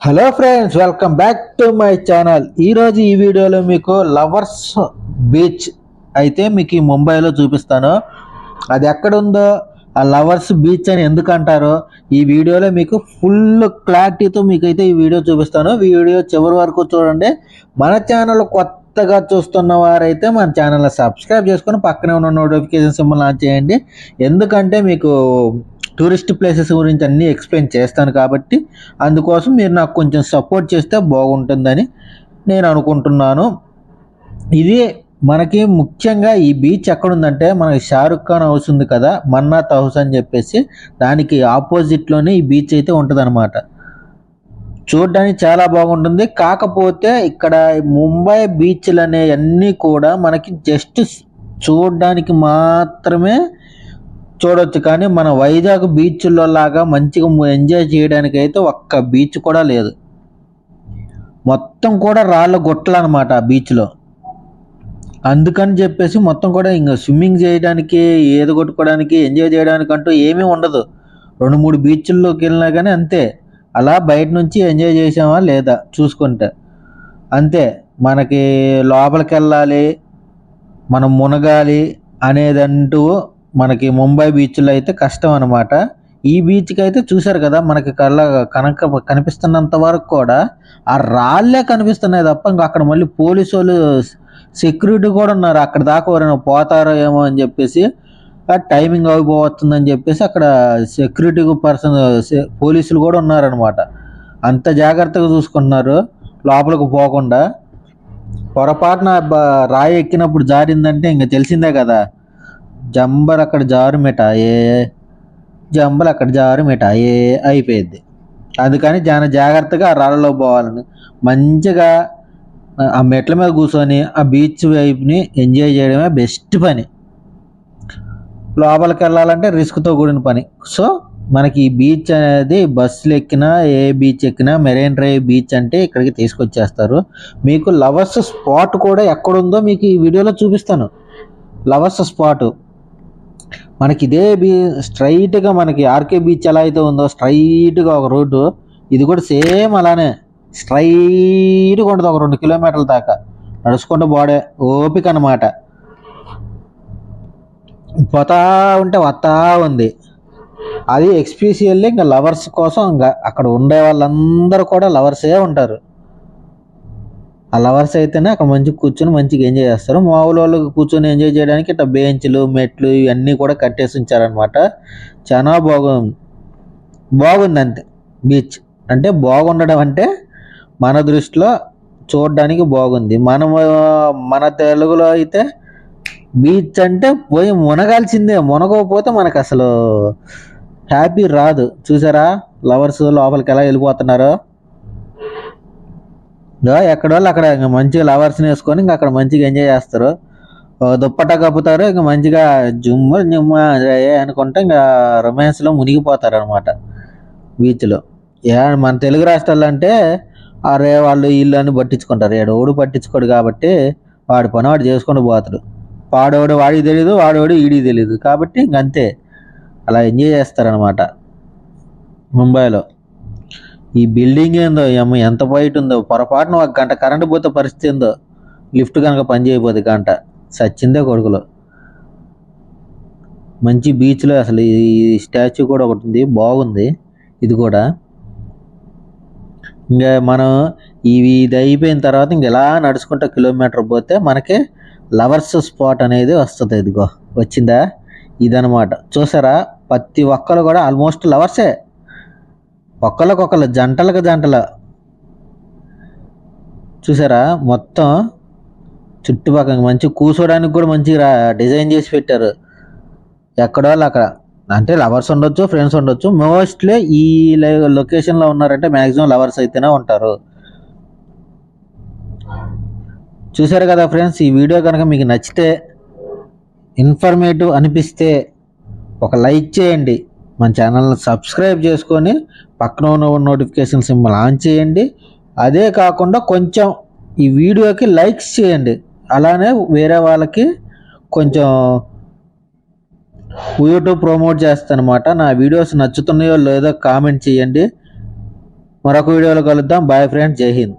Hello friends, welcome back to my channel. ఈరోజు ఈ వీడియోలో మీకు లవర్స్ బీచ్ అయితే మీకు ఈ ముంబైలో చూపిస్తాను. అది ఎక్కడుందో, ఆ లవర్స్ బీచ్ అని ఎందుకు అంటారో ఈ వీడియోలో మీకు ఫుల్ క్లారిటీతో మీకైతే ఈ వీడియో చూపిస్తాను. వీడియో చివరి వరకు చూడండి. మన ఛానల్ కొత్తగా చూస్తున్న వారైతే మన ఛానల్ని సబ్స్క్రైబ్ చేసుకొని పక్కనే ఉన్న నోటిఫికేషన్ సింబల్ ఆన్ చేయండి. ఎందుకంటే మీకు టూరిస్ట్ ప్లేసెస్ గురించి అన్నీ ఎక్స్ప్లెయిన్ చేస్తాను కాబట్టి అందుకోసం మీరు నాకు కొంచెం సపోర్ట్ చేస్తే బాగుంటుందని నేను అనుకుంటున్నాను. ఇది మనకి ముఖ్యంగా ఈ బీచ్ ఎక్కడుందంటే, మనకి షారుఖ్ ఖాన్ హౌస్ ఉంది కదా, మన్నాత్ హౌస్ అని చెప్పేసి, దానికి ఆపోజిట్లోనే ఈ బీచ్ అయితే ఉంటుంది అనమాట. చూడడానికి చాలా బాగుంటుంది. కాకపోతే ఇక్కడ ముంబై బీచ్లు అనేవన్నీ కూడా మనకి జస్ట్ చూడడానికి మాత్రమే చూడొచ్చు, కానీ మన వైజాగ్ బీచ్లో లాగా మంచిగా ఎంజాయ్ చేయడానికి అయితే ఒక్క బీచ్ కూడా లేదు. మొత్తం కూడా రాళ్ళ గుట్టలు అనమాట ఆ బీచ్లో. అందుకని చెప్పేసి మొత్తం కూడా ఇంకా స్విమ్మింగ్ చేయడానికి, ఈత కొట్టుకోవడానికి, ఎంజాయ్ చేయడానికి అంటూ ఏమీ ఉండదు. 2-3 బీచ్ల్లోకి వెళ్ళినా కానీ అంతే, అలా బయట నుంచి ఎంజాయ్ చేసామా లేదా చూసుకుంటే అంతే. మనకి లోపలికి వెళ్ళాలి, మనం మునగాలి అనేదంటూ మనకి ముంబై బీచ్లో అయితే కష్టం అనమాట. ఈ బీచ్కి అయితే చూశారు కదా, మనకి కనిపిస్తున్నంత వరకు కూడా ఆ రాళ్ళే కనిపిస్తున్నాయి తప్ప ఇంకా అక్కడ మళ్ళీ పోలీసు వాళ్ళు, సెక్యూరిటీ కూడా ఉన్నారు. అక్కడ దాకా ఎవరైనా పోతారో ఏమో అని చెప్పేసి, టైమింగ్ అయిపోతుందని చెప్పేసి అక్కడ సెక్యూరిటీ పర్సన్, పోలీసులు కూడా ఉన్నారనమాట. అంత జాగ్రత్తగా చూసుకుంటున్నారు లోపలికి పోకుండా. పొరపాటున రాయి ఎక్కినప్పుడు జారిందంటే ఇంకా తెలిసిందే కదా, జంబర్ అక్కడ జారు మిఠాయే, జంబలు అక్కడ జారు మిఠాయే అయిపోయింది. అందుకని చాలా జాగ్రత్తగా ఆ రాళ్ళలో పోవాలని, మంచిగా ఆ మెట్ల మీద కూర్చొని ఆ బీచ్ వైపుని ఎంజాయ్ చేయడమే బెస్ట్ పని. లోపలికి వెళ్ళాలంటే రిస్క్తో కూడిన పని. సో మనకి ఈ బీచ్ అనేది బస్సులు ఎక్కినా, ఏ బీచ్ ఎక్కినా మెరైన్ డ్రైవ్ బీచ్ అంటే ఇక్కడికి తీసుకొచ్చేస్తారు. మీకు లవర్స్ స్పాట్ కూడా ఎక్కడుందో మీకు ఈ వీడియోలో చూపిస్తాను. లవర్స్ స్పాట్ మనకి ఇదే స్ట్రైట్గా మనకి ఆర్కే బీచ్ ఎలా అయితే ఉందో స్ట్రైట్గా ఒక రోడ్డు, ఇది కూడా సేమ్ అలానే స్ట్రైట్గా ఉంటుంది. ఒక 2 కిలోమీటర్ల దాకా నడుచుకుంటూ పోడే ఓపిక అనమాట. పోతా ఉంటే వస్తా ఉంది. అది ఎక్స్పీషియల్లీ ఇంకా లవర్స్ కోసం, ఇంకా అక్కడ ఉండే వాళ్ళందరూ కూడా లవర్సే ఉంటారు. ఆ లవర్స్ అయితేనే అక్కడ మంచిగా కూర్చొని మంచిగా ఎంజాయ్ చేస్తారు. మామూలు వాళ్ళు కూర్చొని ఎంజాయ్ చేయడానికి ఇట్లా బెంచ్లు, మెట్లు ఇవన్నీ కూడా కట్టేసి ఉంచారనమాట. చాలా బాగుంది అంతే. బీచ్ అంటే బాగుండడం అంటే మన దృష్టిలో చూడడానికి బాగుంది. మన తెలుగులో అయితే బీచ్ అంటే పోయి మునగాల్సిందే, మునగకపోతే మనకు అసలు హ్యాపీ రాదు. చూసారా లవర్స్ లోపలికి ఎలా వెళ్ళిపోతున్నారో. ఎక్కడ వాళ్ళు అక్కడ ఇంకా మంచిగా లవర్స్ని వేసుకొని ఇంకా అక్కడ మంచిగా ఎంజాయ్ చేస్తారు. దుప్పట్టా కప్పుతారు, ఇంకా మంచిగా జుమ్మ అనుకుంటే ఇంకా రొమాన్స్లో మునిగిపోతారు అనమాట బీచ్లో. మన తెలుగు రాష్ట్రాలు అంటే అరే వాళ్ళు ఇల్లు అని పట్టించుకుంటారు. ఏడోడు పట్టించుకోడు కాబట్టి వాడి పని వాడు చేసుకొని పోతాడు. వాడోడు వాడికి తెలీదు, వాడోడు ఈడికి తెలీదు కాబట్టి ఇంకంతే, అలా ఎంజాయ్ చేస్తారనమాట ముంబైలో. ఈ బిల్డింగ్ ఏందో ఎంత బయట ఉందో, పొరపాటున 1 గంట కరెంటు పోతే పరిస్థితి ఏందో, లిఫ్ట్ కనుక పని చేయబోదు గంట సచ్చిందే కొడుకులో. మంచి బీచ్లో అసలు ఈ స్టాచ్యూ కూడా ఒకటి ఉంది, బాగుంది ఇది కూడా. ఇంకా మనం ఇది అయిపోయిన తర్వాత ఇంక ఎలా నడుచుకుంటా కిలోమీటర్ పోతే మనకి లవర్స్ స్పాట్ అనేది వస్తుంది. ఇదిగో వచ్చిందా, ఇదనమాట. చూసారా ప్రతి ఒక్కరు కూడా ఆల్మోస్ట్ లవర్సే, ఒకళ్ళకొకళ్ళు జంటల. చూసారా మొత్తం చుట్టుపక్కల మంచి కూర్చోడానికి కూడా మంచిగా డిజైన్ చేసి పెట్టారు. ఎక్కడో అక్కడ అంటే లవర్స్ ఉండొచ్చు, ఫ్రెండ్స్ ఉండొచ్చు. మోస్ట్లీ ఈ లొకేషన్లో ఉన్నారంటే మ్యాక్సిమం లవర్స్ అయితేనే ఉంటారు. చూసారు కదా ఫ్రెండ్స్, ఈ వీడియో కనుక మీకు నచ్చితే, ఇన్ఫర్మేటివ్ అనిపిస్తే ఒక లైక్ చేయండి. మన ఛానల్ని సబ్స్క్రైబ్ చేసుకొని పక్కన ఉన్న నోటిఫికేషన్ సింబల్ ఆన్ చేయండి. అదే కాకుండా కొంచెం ఈ వీడియోకి లైక్స్ చేయండి. అలానే వేరే వాళ్ళకి కొంచెం యూట్యూబ్ ప్రమోట్ చేస్తానమాట. నా వీడియోస్ నచ్చుతున్నాయో లేదో కామెంట్ చేయండి. మరొక వీడియోలో కలుద్దాం. బాయ్ ఫ్రెండ్స్, జై హింద్.